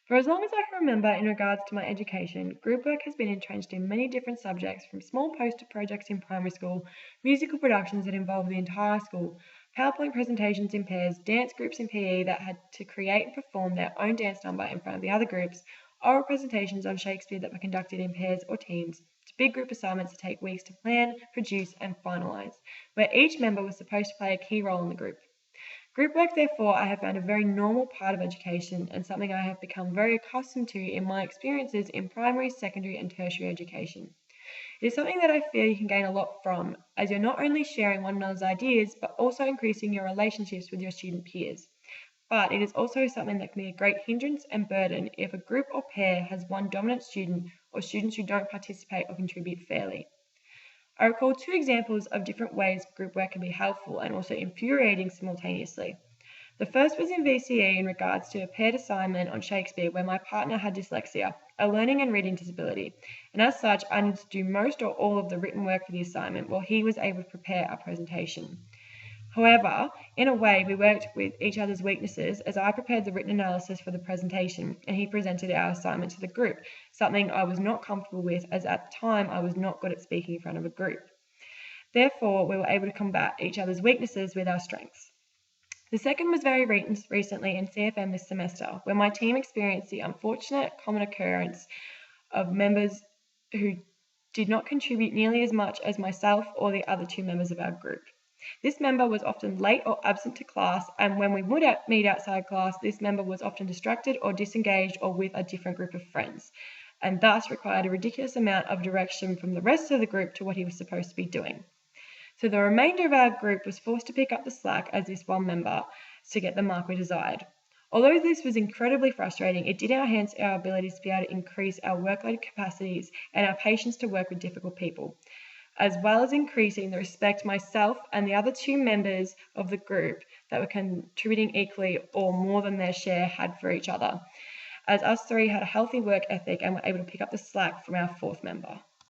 For as long as I can remember in regards to my education, group work has been entrenched in many different subjects, from small poster projects in primary school, musical productions that involved the entire school, PowerPoint presentations in pairs, dance groups in PE that had to create and perform their own dance number in front of the other groups, oral presentations on Shakespeare that were conducted in pairs or teams, to big group assignments that take weeks to plan, produce, and finalise, where each member was supposed to play a key role in the group. Group work, therefore, I have found a very normal part of education and something I have become very accustomed to in my experiences in primary, secondary, and tertiary education. It is something that I feel you can gain a lot from, as you're not only sharing one another's ideas, but also increasing your relationships with your student peers. But it is also something that can be a great hindrance and burden if a group or pair has one dominant student or students who don't participate or contribute fairly. I recall two examples of different ways group work can be helpful and also infuriating simultaneously. The first was in VCE in regards to a paired assignment on Shakespeare where my partner had dyslexia, a learning and reading disability, and as such I needed to do most or all of the written work for the assignment while he was able to prepare our presentation. However, in a way, we worked with each other's weaknesses as I prepared the written analysis for the presentation and he presented our assignment to the group, something I was not comfortable with as at the time I was not good at speaking in front of a group. Therefore, we were able to combat each other's weaknesses with our strengths. The second was very recently in CFM this semester, where my team experienced the unfortunate common occurrence of members who did not contribute nearly as much as myself or the other two members of our group. This member was often late or absent to class, and when we would meet outside class, this member was often distracted or disengaged or with a different group of friends, and thus required a ridiculous amount of direction from the rest of the group to what he was supposed to be doing. So the remainder of our group was forced to pick up the slack as this one member to get the mark we desired. Although this was incredibly frustrating, it did enhance our abilities to be able to increase our workload capacities and our patience to work with difficult people, as well as increasing the respect myself and the other two members of the group that were contributing equally or more than their share had for each other, as us three had a healthy work ethic and were able to pick up the slack from our fourth member.